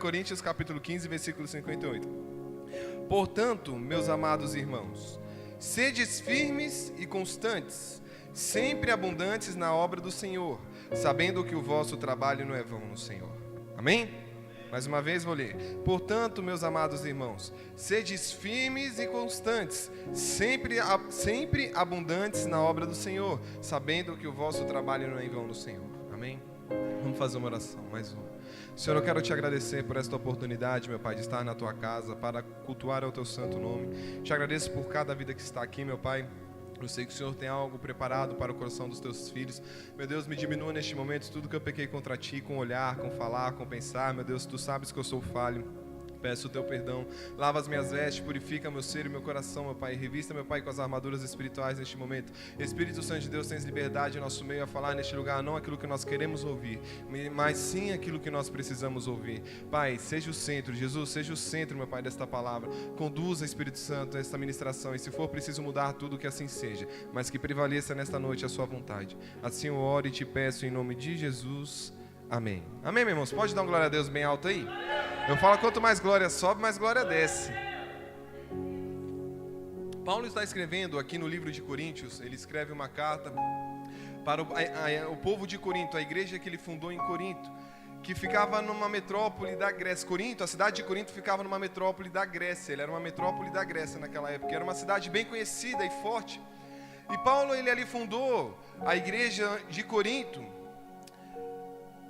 Coríntios, capítulo 15, versículo 58. Portanto, meus amados irmãos, sedes firmes e constantes, sempre abundantes na obra do Senhor, sabendo que o vosso trabalho não é vão no Senhor. Amém? Mais uma vez vou ler. Portanto, meus amados irmãos, sedes firmes e constantes, sempre abundantes na obra do Senhor, sabendo que o vosso trabalho não é em vão no Senhor. Amém? Vamos fazer uma oração, mais uma. Senhor, eu quero te agradecer por esta oportunidade, meu Pai, de estar na tua casa para cultuar o teu santo nome. Te agradeço por cada vida que está aqui, meu Pai. Eu sei que o Senhor tem algo preparado para o coração dos teus filhos. Meu Deus, me diminua neste momento tudo que eu pequei contra ti, com olhar, com falar, com pensar. Meu Deus, tu sabes que eu sou falho. Peço o teu perdão. Lava as minhas vestes, purifica meu ser e meu coração, meu Pai. Revista, meu Pai, com as armaduras espirituais neste momento. Espírito Santo de Deus, tens liberdade em nosso meio a falar neste lugar, não aquilo que nós queremos ouvir, mas sim aquilo que nós precisamos ouvir. Pai, seja o centro, Jesus, seja o centro, meu Pai, desta palavra. Conduza, Espírito Santo, esta ministração, e se for preciso mudar tudo, que assim seja, mas que prevaleça nesta noite a sua vontade. Assim eu oro e te peço em nome de Jesus. Amém. Amém, meus irmãos? Pode dar uma glória a Deus bem alto aí? Eu falo, quanto mais glória sobe, mais glória desce. Paulo está escrevendo aqui no livro de Coríntios, ele escreve uma carta para o povo de Corinto, a igreja que ele fundou em Corinto, que ficava numa metrópole da Grécia. Corinto, a cidade de Corinto ficava numa metrópole da Grécia, ele era uma metrópole da Grécia naquela época, era uma cidade bem conhecida e forte. E Paulo, ele ali fundou a igreja de Corinto.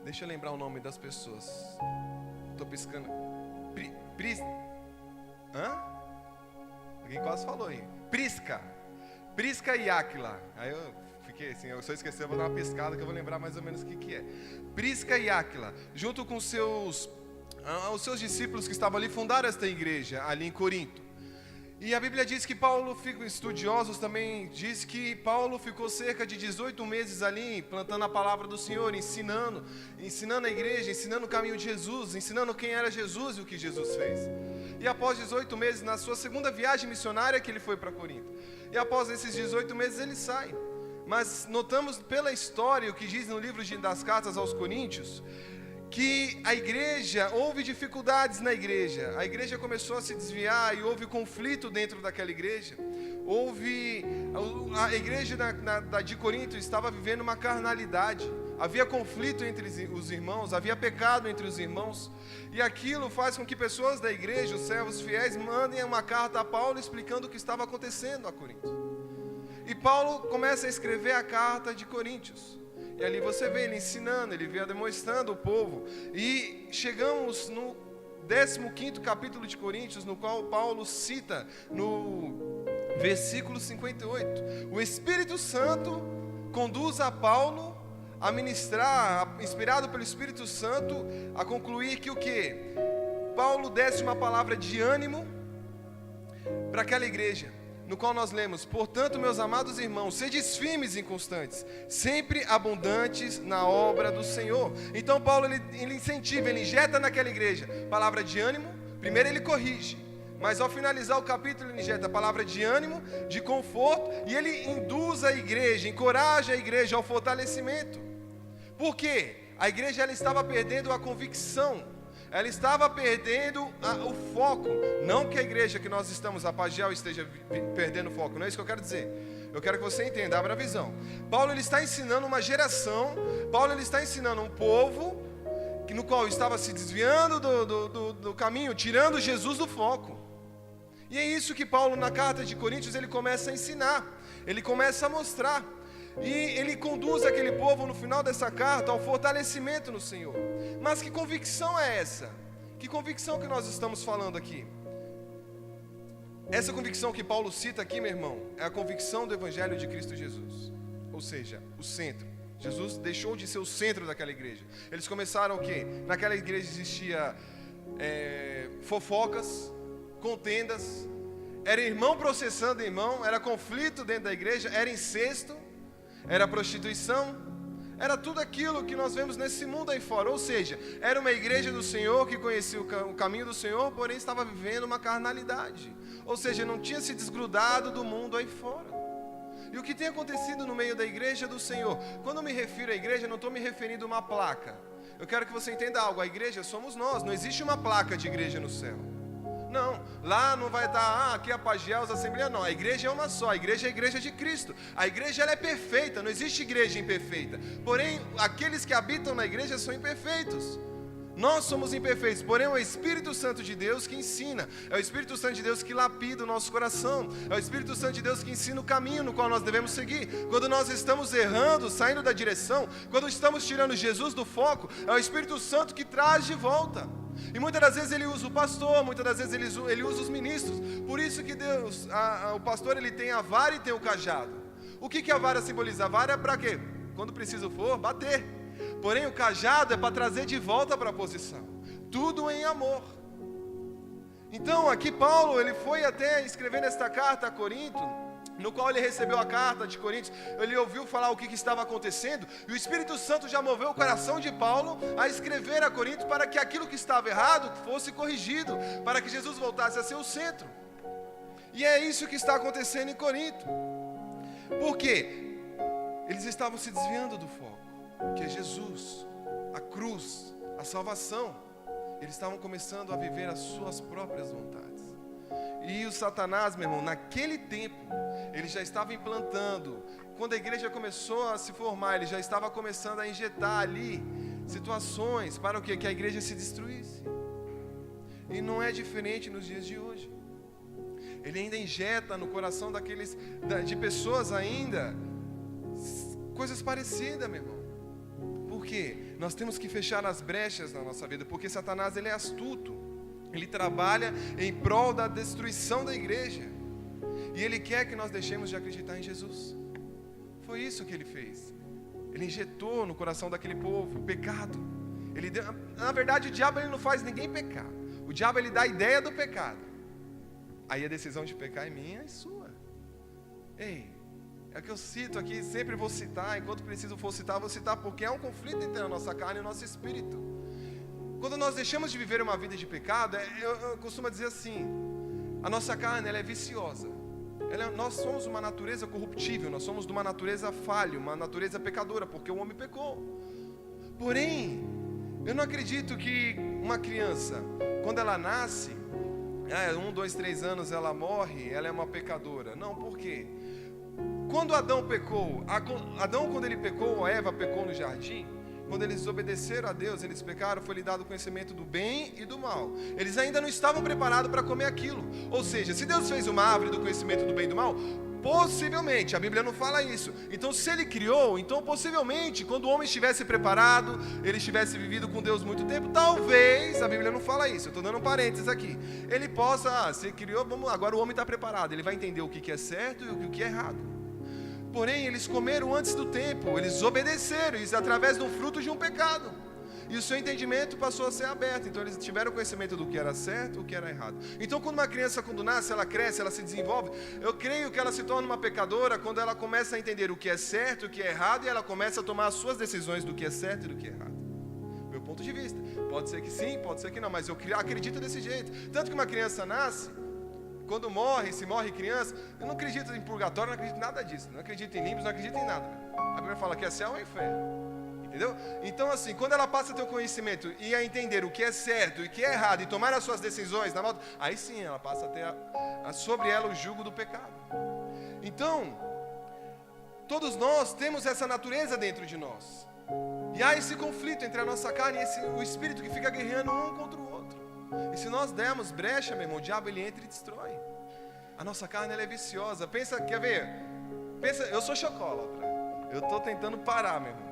Deixa eu lembrar o nome das pessoas. Estou piscando. Alguém quase falou aí. Prisca e Áquila. Aí eu fiquei assim, eu só esqueci, eu vou dar uma piscada que eu vou lembrar mais ou menos o que é. Prisca e Áquila, junto com os seus discípulos que estavam ali, fundaram esta igreja ali em Corinto. E a Bíblia diz que Paulo, estudiosos também diz que Paulo ficou cerca de 18 meses ali, plantando a palavra do Senhor, ensinando a igreja, ensinando o caminho de Jesus, ensinando quem era Jesus e o que Jesus fez. E após 18 meses, na sua segunda viagem missionária, que ele foi para Corinto. E após esses 18 meses ele sai. Mas notamos pela história, o que diz no livro das cartas aos Coríntios, que a igreja, houve dificuldades na igreja, a igreja começou a se desviar e houve conflito dentro daquela igreja. A igreja de Corinto estava vivendo uma carnalidade, havia conflito entre os irmãos, havia pecado entre os irmãos, e aquilo faz com que pessoas da igreja, os servos fiéis, mandem uma carta a Paulo explicando o que estava acontecendo a Corinto. E Paulo começa a escrever a carta de Coríntios. E ali você vê ele ensinando, ele vê demonstrando o povo. E chegamos no 15º capítulo de Coríntios, no qual Paulo cita no versículo 58. O Espírito Santo conduz a Paulo a ministrar, inspirado pelo Espírito Santo, a concluir que o quê? Paulo desse uma palavra de ânimo para aquela igreja, no qual nós lemos: portanto, meus amados irmãos, sedes firmes e constantes, sempre abundantes na obra do Senhor. Então Paulo, ele incentiva, ele injeta naquela igreja palavra de ânimo. Primeiro ele corrige, mas ao finalizar o capítulo ele injeta a palavra de ânimo, de conforto, e ele induz a igreja, encoraja a igreja ao fortalecimento. Por quê? A igreja, ela estava perdendo a convicção, ela estava perdendo o foco. Não que a igreja que nós estamos, a Pagiel, esteja perdendo o foco, não é isso que eu quero dizer. Eu quero que você entenda, abra a visão. Paulo, ele está ensinando uma geração, Paulo, ele está ensinando um povo no qual estava se desviando do caminho, tirando Jesus do foco. E é isso que Paulo, na carta de Coríntios, ele começa a ensinar, ele começa a mostrar. E ele conduz aquele povo no final dessa carta ao fortalecimento no Senhor. Mas que convicção é essa? Que convicção que nós estamos falando aqui? Essa convicção que Paulo cita aqui, meu irmão, é a convicção do Evangelho de Cristo Jesus. Ou seja, o centro. Jesus deixou de ser o centro daquela igreja. Eles começaram o quê? Naquela igreja existia fofocas, contendas, era irmão processando irmão, era conflito dentro da igreja, era incesto, era prostituição, era tudo aquilo que nós vemos nesse mundo aí fora. Ou seja, era uma igreja do Senhor que conhecia o caminho do Senhor, porém estava vivendo uma carnalidade. Ou seja, não tinha se desgrudado do mundo aí fora. E o que tem acontecido no meio da igreja do Senhor? Quando eu me refiro à igreja, não estou me referindo a uma placa. eu quero que você entenda algo. A igreja somos nós. Não existe uma placa de igreja no céu. Não, lá não vai estar, aqui é a Pagiels, a Assembleia, não. A igreja é uma só, a igreja é a igreja de Cristo. A igreja ela é perfeita, não existe igreja imperfeita. Porém, aqueles que habitam na igreja são imperfeitos. Nós somos imperfeitos, porém é o Espírito Santo de Deus que ensina. É o Espírito Santo de Deus que lapida o nosso coração. É o Espírito Santo de Deus que ensina o caminho no qual nós devemos seguir. Quando nós estamos errando, saindo da direção, quando estamos tirando Jesus do foco, é o Espírito Santo que traz de volta. E muitas das vezes ele usa o pastor, muitas das vezes ele usa os ministros. Por isso que Deus, o pastor ele tem a vara e tem o cajado. O que a vara simboliza? A vara é para quê? Quando preciso for, bater. Porém o cajado é para trazer de volta para a posição. Tudo em amor. Então aqui Paulo ele foi até escrever esta carta a Corinto, no qual ele recebeu a carta de Coríntios, ele ouviu falar o que estava acontecendo, e o Espírito Santo já moveu o coração de Paulo a escrever a Corinto para que aquilo que estava errado fosse corrigido, para que Jesus voltasse a ser o centro. E é isso que está acontecendo em Corinto. Por quê? Eles estavam se desviando do foco, que é Jesus, a cruz, a salvação. Eles estavam começando a viver as suas próprias vontades. E o Satanás, meu irmão, naquele tempo, ele já estava implantando. Quando a igreja começou a se formar, ele já estava começando a injetar ali situações para o quê? Que a igreja se destruísse. E não é diferente nos dias de hoje. Ele ainda injeta no coração de pessoas ainda coisas parecidas, meu irmão. Por quê? Nós temos que fechar as brechas na nossa vida, porque Satanás ele é astuto. Ele trabalha em prol da destruição da igreja. E ele quer que nós deixemos de acreditar em Jesus. Foi isso que ele fez. Ele injetou no coração daquele povo o pecado. Na verdade, o diabo ele não faz ninguém pecar. O diabo ele dá a ideia do pecado. Aí a decisão de pecar é minha e sua. Ei, é o que eu cito aqui, sempre vou citar, enquanto preciso vou citar, porque é um conflito entre a nossa carne e o nosso espírito. Quando nós deixamos de viver uma vida de pecado, eu costumo dizer assim, a nossa carne ela é viciosa. Nós somos uma natureza corruptível, nós somos de uma natureza falha, uma natureza pecadora, porque o homem pecou. Porém, eu não acredito que uma criança, quando ela nasce, 1, 2, 3 anos ela morre, ela é uma pecadora. Não, por quê? Quando Adão pecou, quando ele pecou, Eva pecou no jardim, quando eles desobedeceram a Deus, eles pecaram, foi lhe dado o conhecimento do bem e do mal. Eles ainda não estavam preparados para comer aquilo. Ou seja, se Deus fez uma árvore do conhecimento do bem e do mal, possivelmente, a Bíblia não fala isso. Então se ele criou, então possivelmente, quando o homem estivesse preparado, ele estivesse vivido com Deus muito tempo, talvez, a Bíblia não fala isso, eu estou dando um parênteses aqui. Ele possa, se criou, agora o homem está preparado, ele vai entender o que é certo e o que é errado. Porém, eles comeram antes do tempo, eles obedeceram, isso através do fruto de um pecado. E o seu entendimento passou a ser aberto. Então eles tiveram conhecimento do que era certo e o que era errado. Então quando uma criança, quando nasce, ela cresce, ela se desenvolve. Eu creio que ela se torna uma pecadora quando ela começa a entender o que é certo e o que é errado. E ela começa a tomar as suas decisões do que é certo e do que é errado. Meu ponto de vista. Pode ser que sim, pode ser que não. Mas eu acredito desse jeito. Tanto que uma criança nasce, quando morre, se morre criança, eu não acredito em purgatório, não acredito em nada disso. Não acredito em limbos, não acredito em nada. A Bíblia fala que é céu ou inferno. Entendeu? Então assim, quando ela passa a ter o conhecimento e a entender o que é certo e o que é errado e tomar as suas decisões na volta, aí sim ela passa a ter sobre ela o jugo do pecado. Então, todos nós temos essa natureza dentro de nós. E há esse conflito entre a nossa carne e o espírito que fica guerreando um contra o outro. E se nós dermos brecha, meu irmão, o diabo ele entra e destrói. A nossa carne ela é viciosa. Pensa, quer ver? Pensa, eu sou chocolatra. Eu estou tentando parar, meu irmão.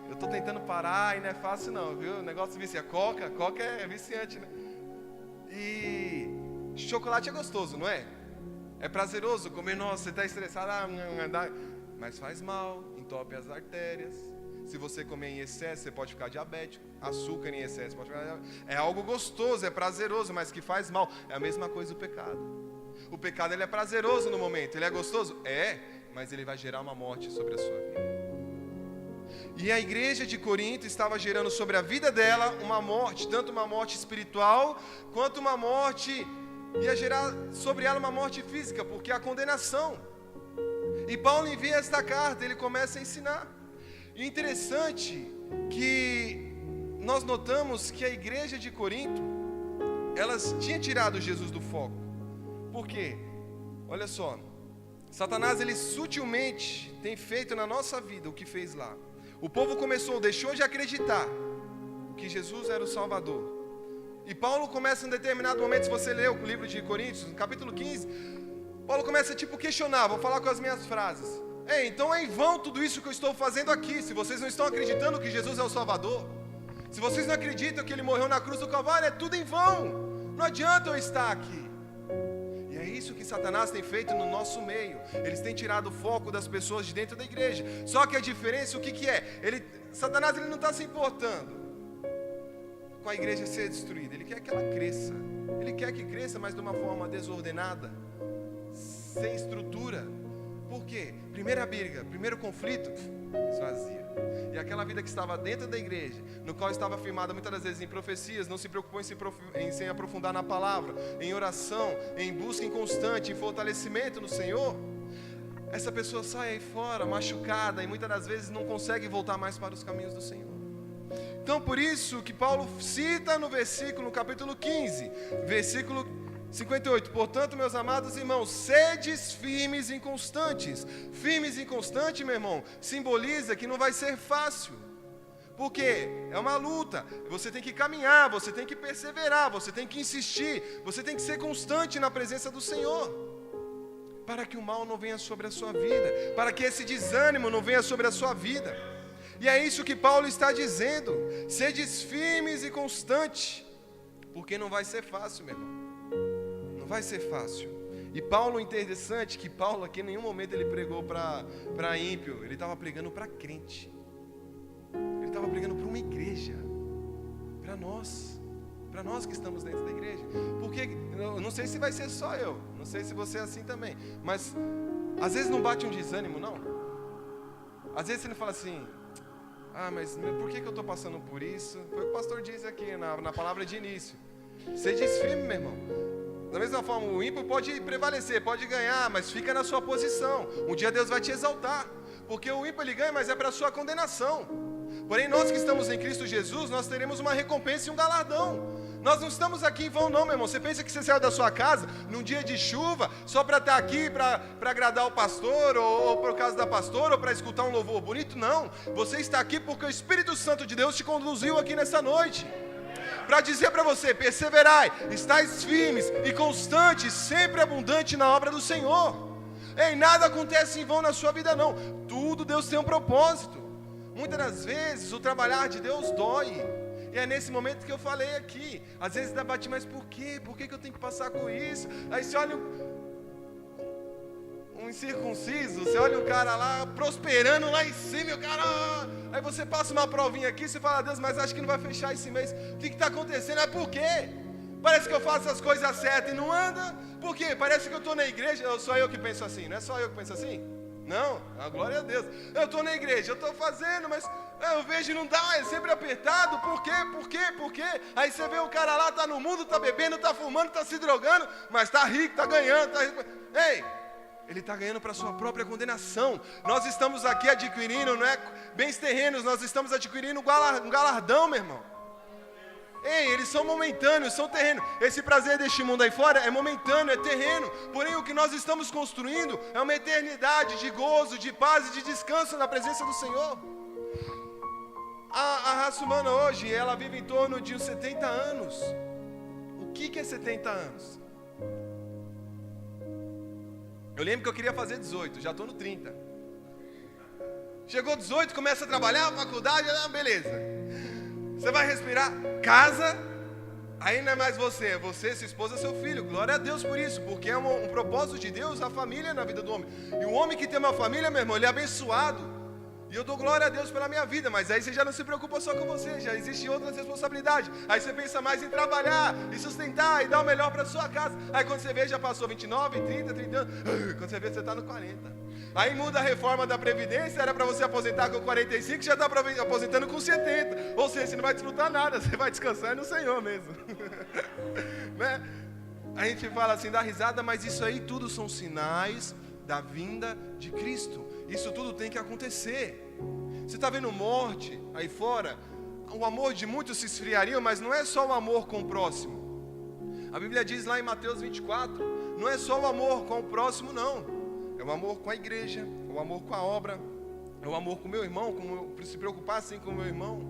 Eu estou tentando parar e não é fácil não, viu? O negócio vicia. Coca é viciante, né? E chocolate é gostoso, não é? É prazeroso comer, nossa, você está estressado, mas faz mal, entope as artérias. Se você comer em excesso, você pode ficar diabético. Açúcar em excesso pode ficar diabético. É algo gostoso, é prazeroso, mas que faz mal. É a mesma coisa o pecado. O pecado ele é prazeroso no momento, ele é gostoso? É, mas ele vai gerar uma morte sobre a sua vida. E a igreja de Corinto estava gerando sobre a vida dela uma morte, tanto uma morte espiritual, quanto uma morte, ia gerar sobre ela uma morte física, porque a condenação. E Paulo envia esta carta, ele começa a ensinar. E interessante que nós notamos que a igreja de Corinto, elas tinham tirado Jesus do foco. Por quê? Olha só, Satanás, ele sutilmente tem feito na nossa vida o que fez lá. O povo deixou de acreditar que Jesus era o Salvador. E Paulo começa em determinado momento, se você ler o livro de Coríntios, no capítulo 15, Paulo começa a questionar, vou falar com as minhas frases. Então é em vão tudo isso que eu estou fazendo aqui, se vocês não estão acreditando que Jesus é o Salvador. Se vocês não acreditam que Ele morreu na cruz do Calvário, é tudo em vão. Não adianta eu estar aqui. E é isso que Satanás tem feito no nosso meio. Eles têm tirado o foco das pessoas de dentro da igreja. Só que a diferença, o que é? Satanás ele não está se importando com a igreja ser destruída. Ele quer que ela cresça. Ele quer que cresça, mas de uma forma desordenada, sem estrutura. Por quê? Primeira briga, primeiro conflito, esvazia. E aquela vida que estava dentro da igreja, no qual estava firmada muitas das vezes em profecias, não se preocupou em se aprofundar na palavra, em oração, em busca inconstante, em fortalecimento no Senhor, essa pessoa sai aí fora machucada e muitas das vezes não consegue voltar mais para os caminhos do Senhor. Então por isso que Paulo cita no capítulo 15, versículo 58, portanto, meus amados irmãos, sedes firmes e inconstantes. Firmes e inconstantes, meu irmão, simboliza que não vai ser fácil. Porque é uma luta, você tem que caminhar, você tem que perseverar, você tem que insistir, você tem que ser constante na presença do Senhor, para que o mal não venha sobre a sua vida, para que esse desânimo não venha sobre a sua vida. E é isso que Paulo está dizendo, sedes firmes e constantes, porque não vai ser fácil, meu irmão. Não vai ser fácil. E Paulo, interessante que Paulo aqui em nenhum momento ele pregou para ímpio, ele estava pregando para crente. Ele estava pregando para uma igreja, para nós que estamos dentro da igreja. Porque, eu não sei se vai ser só eu, não sei se você é assim também, mas às vezes não bate um desânimo, não? Às vezes você não fala assim, mas por que eu estou passando por isso? Foi o que o pastor disse aqui na palavra de início. Você diz firme, meu irmão. Da mesma forma, o ímpio pode prevalecer, pode ganhar, mas fica na sua posição. Um dia Deus vai te exaltar, porque o ímpio ele ganha, mas é para a sua condenação. Porém, nós que estamos em Cristo Jesus, nós teremos uma recompensa e um galardão. Nós não estamos aqui em vão não, meu irmão. Você pensa que você saiu da sua casa num dia de chuva, só para estar aqui, para agradar o pastor, ou por causa da pastora, ou para escutar um louvor bonito? Não, você está aqui porque o Espírito Santo de Deus te conduziu aqui nessa noite, para dizer para você, perseverai, estáis firmes e constantes, sempre abundante na obra do Senhor. Nada acontece em vão na sua vida não, tudo Deus tem um propósito. Muitas das vezes o trabalhar de Deus dói, e é nesse momento que eu falei aqui, às vezes debate, mas por quê? Por que eu tenho que passar com isso? Aí você olha um incircunciso, você olha um cara lá prosperando lá em cima, e o cara... Aí você passa uma provinha aqui, você fala, Deus, mas acho que não vai fechar esse mês. O que está acontecendo? Por quê? Parece que eu faço as coisas certas e não anda. Por quê? Parece que eu estou na igreja. Só eu que penso assim, não é só eu que penso assim? Não, a glória a Deus. Eu estou na igreja, eu estou fazendo, mas eu vejo e não dá, é sempre apertado. Por quê? Por quê? Por quê? Aí você vê o cara lá, está no mundo, está bebendo, está fumando, está se drogando, mas está rico, está ganhando, está rico. Ele está ganhando para a sua própria condenação. Nós estamos aqui adquirindo, não é bens terrenos, nós estamos adquirindo um galardão, meu irmão. Eles são momentâneos, são terrenos. Esse prazer deste mundo aí fora é momentâneo, é terreno. Porém, o que nós estamos construindo é uma eternidade de gozo, de paz e de descanso na presença do Senhor. A raça humana hoje, ela vive em torno de uns 70 anos. O que é 70 anos? Eu lembro que eu queria fazer 18, já estou no 30. Chegou 18, começa a trabalhar, faculdade, beleza. Você vai respirar, casa, aí não é mais você, sua esposa, seu filho. Glória a Deus por isso, porque é um propósito de Deus, a família na vida do homem. E o homem que tem uma família, meu irmão, ele é abençoado. E eu dou glória a Deus pela minha vida, mas aí você já não se preocupa só com você, já existem outras responsabilidades. Aí você pensa mais em trabalhar, e sustentar, e dar o melhor para sua casa. Aí quando você vê, já passou 29, 30, 30 anos. Quando você vê, você está no 40. Aí muda a reforma da Previdência, era para você aposentar com 45, já está aposentando com 70. Ou seja, você não vai desfrutar nada, você vai descansar no Senhor mesmo. Né? A gente fala assim, dá risada, mas isso aí tudo são sinais da vinda de Cristo. Isso tudo tem que acontecer. Você está vendo morte aí fora? o amor de muitos se esfriaria, mas não é só o amor com o próximo. A Bíblia diz lá em Mateus 24, não é só o amor com o próximo, não. É o amor com a igreja, é o amor com a obra, é o amor com o meu irmão, se preocupar assim com o meu irmão.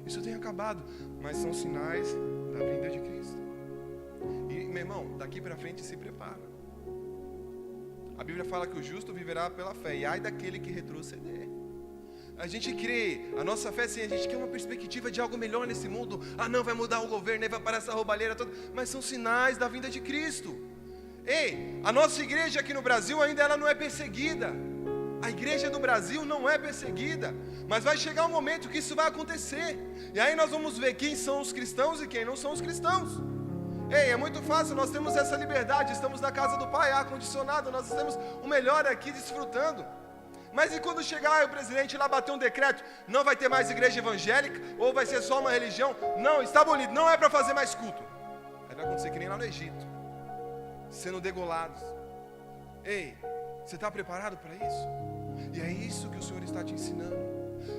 Isso tem acabado, mas são sinais da vinda de Cristo. E, meu irmão, daqui para frente se prepara. A Bíblia fala que o justo viverá pela fé, e ai daquele que retroceder. A gente crê, a nossa fé, sim, a gente quer uma perspectiva de algo melhor nesse mundo. Ah, não, vai mudar o governo, aí vai parar essa roubalheira toda. Mas são sinais da vinda de Cristo. Ei, a nossa igreja aqui no Brasil ainda ela não é perseguida. A igreja do Brasil não é perseguida. Mas vai chegar um momento que isso vai acontecer. E aí nós vamos ver quem são os cristãos e quem não são os cristãos. Ei, é muito fácil, nós temos essa liberdade, estamos na casa do Pai, ar-condicionado, nós temos o melhor aqui desfrutando. Mas e quando chegar o presidente lá bater um decreto, não vai ter mais igreja evangélica, ou vai ser só uma religião? Não, está abolido, não é para fazer mais culto. Aí vai acontecer que nem lá no Egito, sendo degolados. Ei, você está preparado para isso? E é isso que o Senhor está te ensinando.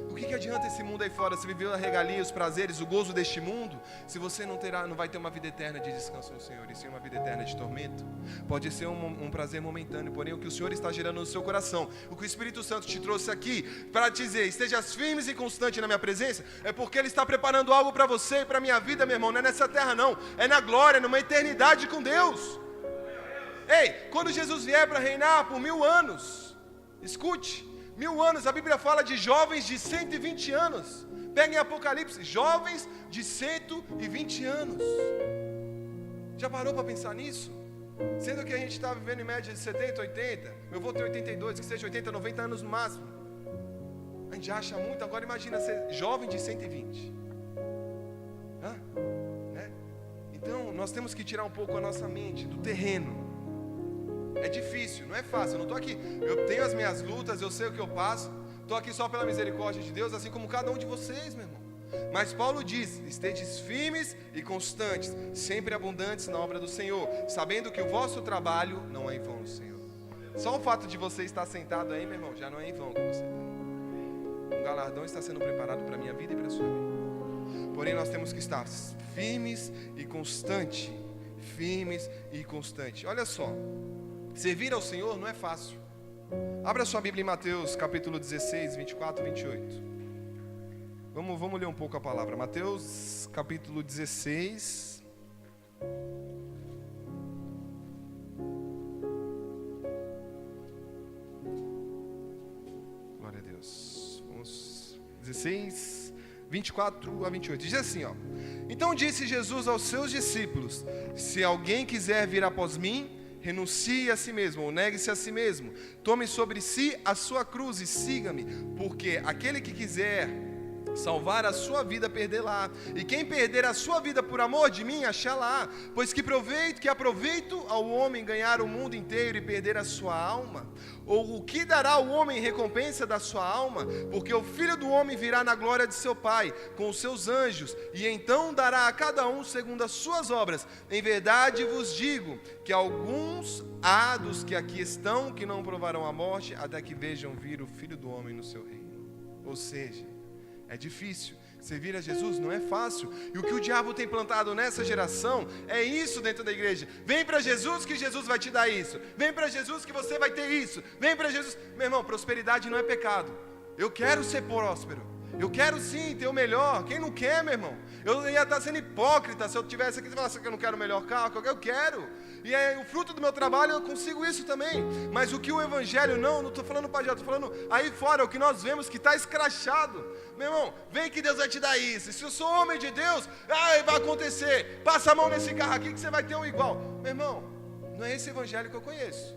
O que adianta esse mundo aí fora, se viver a regalia, os prazeres, o gozo deste mundo, se você não vai ter uma vida eterna de descanso no Senhor, e sim uma vida eterna de tormento? Pode ser um prazer momentâneo, porém o que o Senhor está gerando no seu coração, o que o Espírito Santo te trouxe aqui, para te dizer, estejas firmes e constantes na minha presença, é porque Ele está preparando algo para você e para a minha vida, meu irmão. Não é nessa terra não, é na glória, numa eternidade com Deus. Ei, quando Jesus vier para reinar por 1000 anos, escute, 1000 anos, a Bíblia fala de jovens de 120 anos. Pega em Apocalipse, jovens de 120 anos. Já parou para pensar nisso? Sendo que a gente está vivendo em média de 70, 80. Eu vou ter 82, que seja 80, 90 anos no máximo. A gente acha muito, agora imagina ser jovem de 120. Né? Então, nós temos que tirar um pouco a nossa mente do terreno. É difícil, não é fácil, eu não estou aqui, eu tenho as minhas lutas, eu sei o que eu passo, estou aqui só pela misericórdia de Deus, assim como cada um de vocês, meu irmão. Mas Paulo diz, estejais firmes e constantes, sempre abundantes na obra do Senhor, sabendo que o vosso trabalho não é em vão no Senhor. Só o fato de você estar sentado aí, meu irmão, já não é em vão que você está. Um galardão está sendo preparado para a minha vida e para a sua vida. Porém nós temos que estar firmes e constantes, Olha só, servir ao Senhor não é fácil. Abra sua Bíblia em Mateus capítulo 16, 24 e 28. Vamos ler um pouco a palavra. Mateus capítulo 16. Glória a Deus. 16, 24 a 28. Diz assim, ó. Então disse Jesus aos seus discípulos: se alguém quiser vir após mim, renuncie a si mesmo, ou negue-se a si mesmo, tome sobre si a sua cruz e siga-me, porque aquele que quiser salvar a sua vida, perdê-la, e quem perder a sua vida por amor de mim, achá-la, pois que aproveito ao homem ganhar o mundo inteiro e perder a sua alma? Ou o que dará o homem em recompensa da sua alma? Porque o Filho do Homem virá na glória de seu Pai, com os seus anjos, e então dará a cada um segundo as suas obras. Em verdade vos digo, que alguns há dos que aqui estão, que não provarão a morte, até que vejam vir o Filho do Homem no seu reino. Ou seja, é difícil. Servir a Jesus não é fácil. E o que o diabo tem plantado nessa geração é isso dentro da igreja. Vem para Jesus que Jesus vai te dar isso. Vem para Jesus que você vai ter isso. Vem para Jesus. Meu irmão, prosperidade não é pecado. Eu quero ser próspero. Eu quero sim ter o melhor. Quem não quer, meu irmão? Eu ia estar sendo hipócrita se eu tivesse aqui e falasse que eu não quero o melhor carro. Eu quero. E é o fruto do meu trabalho, eu consigo isso também. Mas o que o evangelho não estou falando para já, estou falando aí fora, o que nós vemos que está escrachado. Meu irmão, vem que Deus vai te dar isso. Se eu sou homem de Deus, vai acontecer. Passa a mão nesse carro aqui que você vai ter um igual. Meu irmão, não é esse evangelho que eu conheço.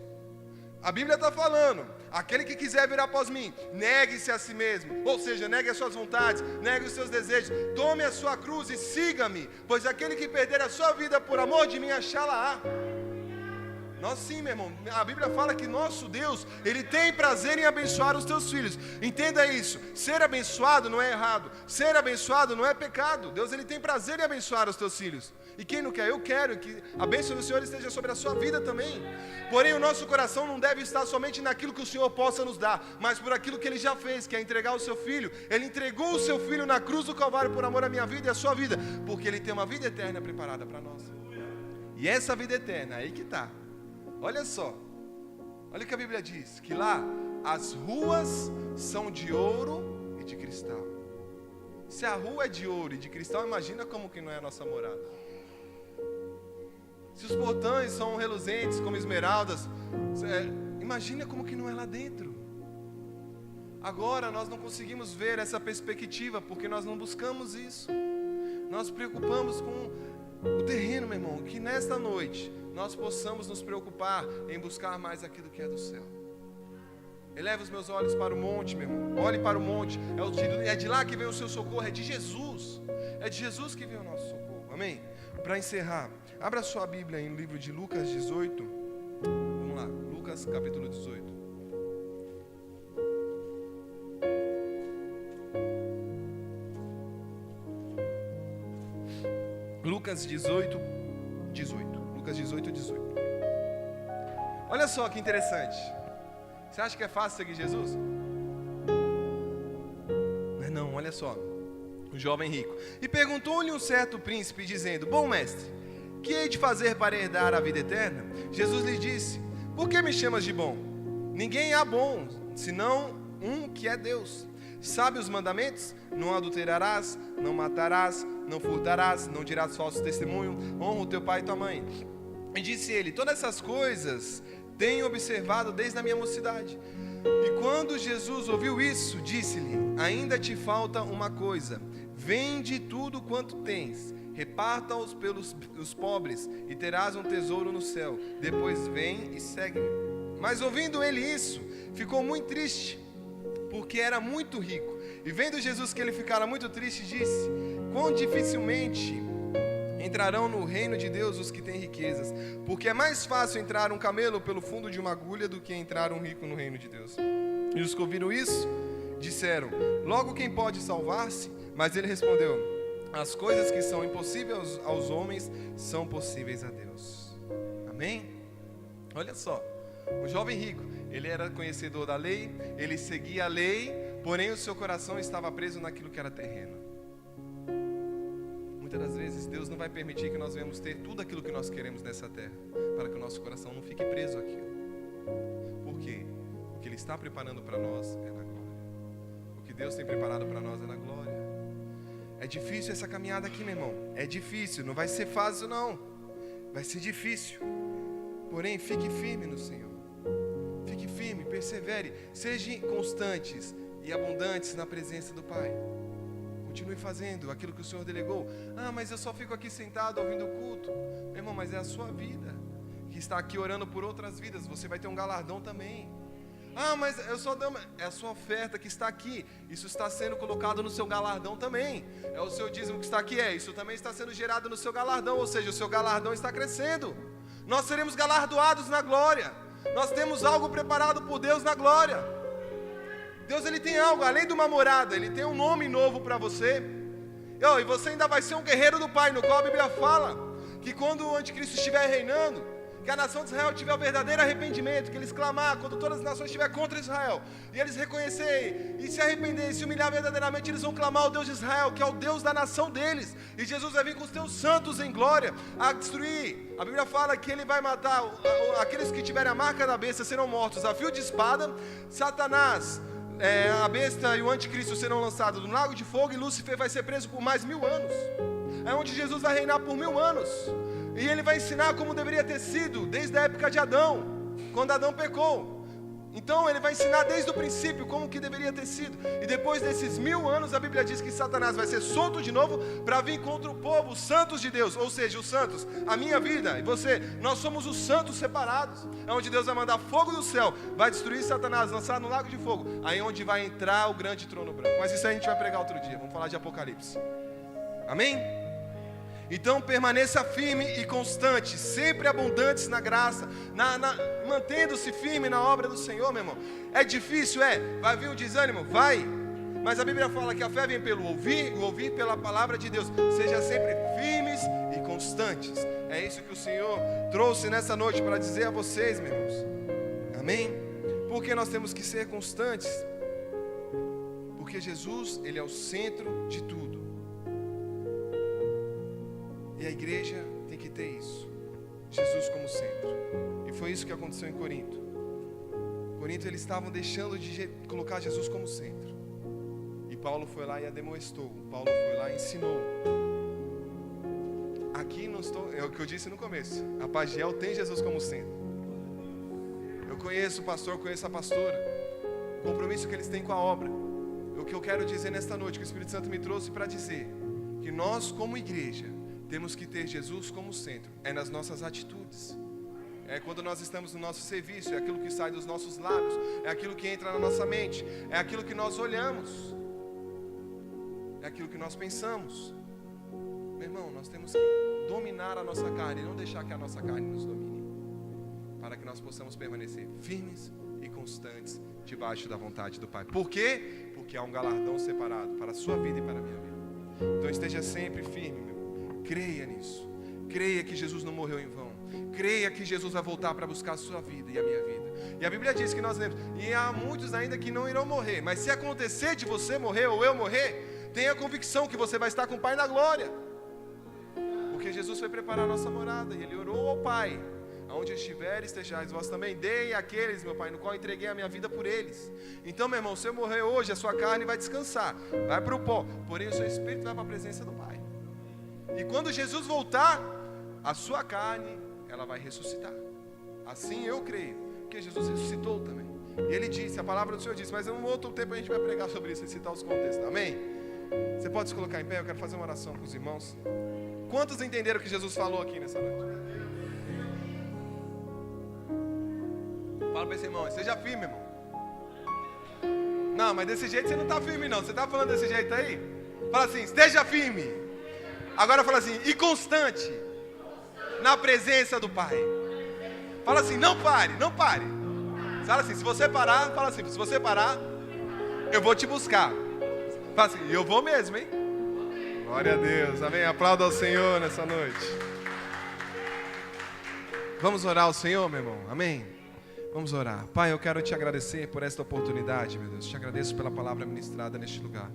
A Bíblia está falando, aquele que quiser vir após mim, negue-se a si mesmo, ou seja, negue as suas vontades, negue os seus desejos, tome a sua cruz e siga-me, pois aquele que perder a sua vida por amor de mim, achá-la-á. Nós sim, meu irmão. A Bíblia fala que nosso Deus, Ele tem prazer em abençoar os teus filhos. Entenda isso. Ser abençoado não é errado. Ser abençoado não é pecado. Deus, Ele tem prazer em abençoar os teus filhos. E quem não quer? Eu quero que a bênção do Senhor esteja sobre a sua vida também. Porém, o nosso coração não deve estar somente naquilo que o Senhor possa nos dar, mas por aquilo que Ele já fez, que é entregar o seu Filho. Ele entregou o seu Filho na cruz do Calvário por amor à minha vida e à sua vida, porque Ele tem uma vida eterna preparada para nós. E essa vida eterna, aí que está. Olha só, olha o que a Bíblia diz, que lá as ruas são de ouro e de cristal. Se a rua é de ouro e de cristal, imagina como que não é a nossa morada. Se os portões são reluzentes como esmeraldas, imagina como que não é lá dentro. Agora nós não conseguimos ver essa perspectiva, porque nós não buscamos isso. Nós nos preocupamos com o terreno, meu irmão, que nesta noite nós possamos nos preocupar em buscar mais aquilo que é do céu. Eleva os meus olhos para o monte, meu irmão. Olhe para o monte. É de lá que vem o seu socorro, é de Jesus. É de Jesus que vem o nosso socorro. Amém? Para encerrar, abra sua Bíblia em livro de Lucas 18. Vamos lá, Lucas capítulo 18. Lucas 18. Lucas 18, 18. Olha só que interessante. Você acha que é fácil seguir Jesus? Mas não, olha só. O jovem rico. E perguntou-lhe um certo príncipe, dizendo: Bom mestre, que hei de fazer para herdar a vida eterna? Jesus lhe disse: Por que me chamas de bom? Ninguém há bom, senão um que é Deus. Sabe os mandamentos? Não adulterarás, não matarás, não furtarás, não dirás falso testemunho, honra o teu pai e tua mãe. E disse ele: Todas essas coisas tenho observado desde a minha mocidade. E quando Jesus ouviu isso, disse-lhe: Ainda te falta uma coisa. Vende tudo quanto tens, reparta-os pelos os pobres, e terás um tesouro no céu. Depois vem e segue-me. Mas ouvindo ele isso, ficou muito triste, porque era muito rico. E vendo Jesus que ele ficara muito triste, disse: Quão dificilmente entrarão no reino de Deus os que têm riquezas, porque é mais fácil entrar um camelo pelo fundo de uma agulha do que entrar um rico no reino de Deus. E os que ouviram isso, disseram: Logo quem pode salvar-se? Mas ele respondeu: As coisas que são impossíveis aos homens são possíveis a Deus. Amém? Olha só, o jovem rico, ele era conhecedor da lei, ele seguia a lei, porém o seu coração estava preso naquilo que era terreno. Muitas das vezes Deus não vai permitir que nós venhamos ter tudo aquilo que nós queremos nessa terra, para que o nosso coração não fique preso àquilo. Por quê? O que Ele está preparando para nós é na glória. O que Deus tem preparado para nós é na glória. É difícil essa caminhada aqui, meu irmão. É difícil, não vai ser fácil não. Vai ser difícil. Porém, fique firme no Senhor. Fique firme, persevere. Sejam constantes e abundantes na presença do Pai. Continue fazendo aquilo que o Senhor delegou. Ah, mas eu só fico aqui sentado ouvindo o culto. Meu irmão, mas é a sua vida que está aqui orando por outras vidas. Você vai ter um galardão também. Ah, mas eu só dou... É a sua oferta que está aqui. Isso está sendo colocado no seu galardão também. É o seu dízimo que está aqui. Isso também está sendo gerado no seu galardão. Ou seja, o seu galardão está crescendo. Nós seremos galardoados na glória. Nós temos algo preparado por Deus na glória. Deus, Ele tem algo, além de uma morada, Ele tem um nome novo para você. E você ainda vai ser um guerreiro do Pai, no qual a Bíblia fala que quando o anticristo estiver reinando, que a nação de Israel tiver o verdadeiro arrependimento, que eles clamar quando todas as nações estiverem contra Israel, e eles reconhecerem e se arrependerem, se humilhar verdadeiramente, eles vão clamar ao Deus de Israel, que é o Deus da nação deles, e Jesus vai vir com os teus santos em glória, a destruir. A Bíblia fala que Ele vai matar aqueles que tiverem a marca da besta, serão mortos a fio de espada. Satanás, a besta e o anticristo serão lançados no lago de fogo, e Lúcifer vai ser preso por mais 1000 anos. É onde Jesus vai reinar por 1000 anos. E Ele vai ensinar como deveria ter sido desde a época de Adão, quando Adão pecou. Então Ele vai ensinar desde o princípio como que deveria ter sido. E depois desses 1000 anos, a Bíblia diz que Satanás vai ser solto de novo para vir contra o povo, os santos de Deus. Ou seja, os santos, a minha vida e você, nós somos os santos separados. É onde Deus vai mandar fogo do céu, vai destruir Satanás, lançar no lago de fogo. Aí onde vai entrar o grande trono branco. Mas isso a gente vai pregar outro dia, vamos falar de Apocalipse. Amém? Então permaneça firme e constante, sempre abundantes na graça, mantendo-se firme na obra do Senhor, meu irmão. É difícil, vai vir o desânimo? Vai. Mas a Bíblia fala que a fé vem pelo ouvir, o ouvir pela palavra de Deus. Seja sempre firmes e constantes. É isso que o Senhor trouxe nessa noite para dizer a vocês, meus irmãos. Amém? Porque nós temos que ser constantes. Porque Jesus, Ele é o centro de tudo. E a igreja tem que ter isso. Jesus como centro. E foi isso que aconteceu em Corinto. Corinto, eles estavam deixando de colocar Jesus como centro. E Paulo foi lá e ademoestou. Paulo foi lá e ensinou. Aqui não estou, é o que eu disse no começo. A Pagiel tem Jesus como centro. Eu conheço o pastor, conheço a pastora. O compromisso que eles têm com a obra. O que eu quero dizer nesta noite, que o Espírito Santo me trouxe para dizer, que nós como igreja temos que ter Jesus como centro. É nas nossas atitudes. É quando nós estamos no nosso serviço. É aquilo que sai dos nossos lábios. É aquilo que entra na nossa mente. É aquilo que nós olhamos. É aquilo que nós pensamos. Meu irmão, nós temos que dominar a nossa carne. E não deixar que a nossa carne nos domine. Para que nós possamos permanecer firmes e constantes debaixo da vontade do Pai. Por quê? Porque há um galardão separado para a sua vida e para a minha vida. Então esteja sempre firme, meu. Creia nisso. Creia que Jesus não morreu em vão. Creia que Jesus vai voltar para buscar a sua vida e a minha vida. E a Bíblia diz que nós lemos, e há muitos ainda que não irão morrer. Mas se acontecer de você morrer ou eu morrer, tenha a convicção que você vai estar com o Pai na glória. Porque Jesus foi preparar a nossa morada. E Ele orou ao Pai: aonde estiver, estejais vós também. Dei àqueles, meu Pai, no qual entreguei a minha vida por eles. Então, meu irmão, se eu morrer hoje, a sua carne vai descansar, vai para o pó. Porém, o seu espírito vai para a presença do Pai. E quando Jesus voltar, a sua carne, ela vai ressuscitar. Assim eu creio, porque Jesus ressuscitou também. E Ele disse, a palavra do Senhor disse, mas em um outro tempo a gente vai pregar sobre isso e citar os contextos. Amém? Você pode se colocar em pé, eu quero fazer uma oração com os irmãos. Quantos entenderam o que Jesus falou aqui nessa noite? Fala para esse irmão, seja firme, irmão. Não, mas desse jeito você não está firme não. Você está falando desse jeito aí? Fala assim, esteja firme. Agora fala assim, e constante na presença do Pai. Fala assim, não pare, não pare. Fala assim, se você parar, fala assim, se você parar, eu vou te buscar. Fala assim, eu vou mesmo, hein? Glória a Deus, amém. Aplauda ao Senhor nessa noite. Vamos orar ao Senhor, meu irmão, amém? Vamos orar. Pai, eu quero te agradecer por esta oportunidade, meu Deus. Te agradeço pela palavra ministrada neste lugar.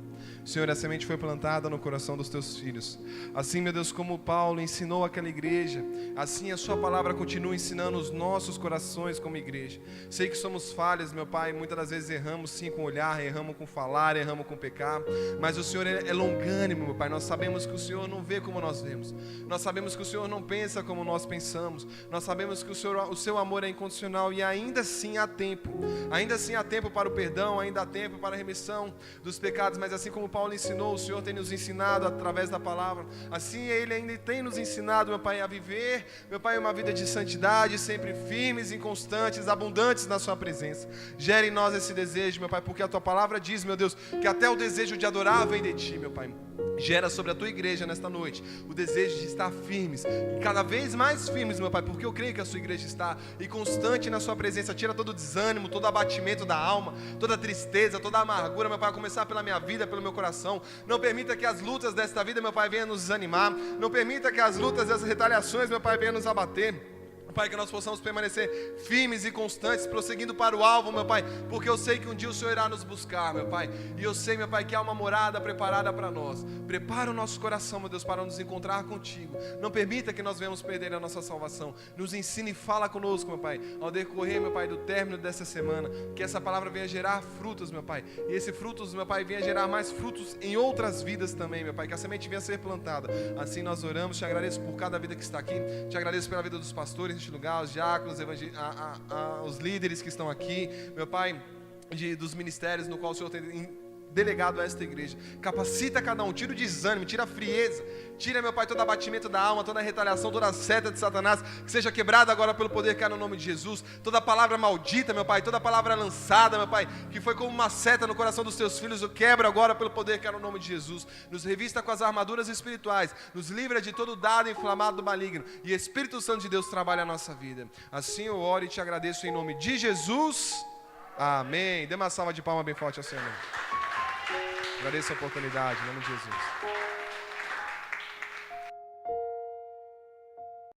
Senhor, a semente foi plantada no coração dos teus filhos. Assim, meu Deus, como Paulo ensinou aquela igreja, assim a sua palavra continua ensinando os nossos corações como igreja. Sei que somos falhas, meu Pai, muitas das vezes erramos sim com olhar, erramos com falar, erramos com pecar, mas o Senhor é longânimo, meu Pai. Nós sabemos que o Senhor não vê como nós vemos. Nós sabemos que o Senhor não pensa como nós pensamos. Nós sabemos que o seu amor é incondicional e ainda assim há tempo. Ainda assim há tempo para o perdão, ainda há tempo para a remissão dos pecados, mas assim como Paulo ensinou, o Senhor tem nos ensinado através da palavra. Assim Ele ainda tem nos ensinado, meu Pai, a viver, meu Pai, uma vida de santidade, sempre firmes e constantes, abundantes na sua presença. Gere em nós esse desejo, meu Pai, porque a tua palavra diz, meu Deus, que até o desejo de adorar vem de ti, meu Pai. Gera sobre a tua igreja nesta noite o desejo de estar firmes, e cada vez mais firmes, meu Pai, porque eu creio que a sua igreja está e constante na sua presença. Tira todo o desânimo, todo o abatimento da alma, toda a tristeza, toda a amargura, meu Pai, a começar pela minha vida, pelo meu coração. Não permita que as lutas desta vida, meu Pai, venham nos desanimar. Não permita que as lutas e as retaliações, meu Pai, venham nos abater. Pai, que nós possamos permanecer firmes e constantes, prosseguindo para o alvo, meu Pai, porque eu sei que um dia o Senhor irá nos buscar, meu Pai, e eu sei, meu Pai, que há uma morada preparada para nós. Prepara o nosso coração, meu Deus, para nos encontrar contigo. Não permita que nós venhamos perder a nossa salvação. Nos ensine e fala conosco, meu Pai, ao decorrer, meu Pai, do término dessa semana, que essa palavra venha gerar frutos, meu Pai, e esses frutos, meu Pai, venha gerar mais frutos em outras vidas também, meu Pai, que a semente venha a ser plantada. Assim nós oramos, te agradeço por cada vida que está aqui, te agradeço pela vida dos pastores lugar, os diáconos, os líderes que estão aqui, meu Pai, dos ministérios no qual o Senhor tem delegado a esta igreja. Capacita cada um, tira o desânimo, tira a frieza, tira, meu Pai, todo abatimento da alma, toda a retaliação, toda a seta de Satanás, que seja quebrada agora pelo poder que há no nome de Jesus. Toda palavra maldita, meu Pai, toda palavra lançada, meu Pai, que foi como uma seta no coração dos teus filhos, eu quebro agora pelo poder que há no nome de Jesus. Nos revista com as armaduras espirituais, nos livra de todo dado inflamado do maligno, e Espírito Santo de Deus trabalha a nossa vida. Assim eu oro e te agradeço em nome de Jesus. Amém. Dê uma salva de palmas bem forte ao Senhor. Agradeço a oportunidade, em nome de Jesus.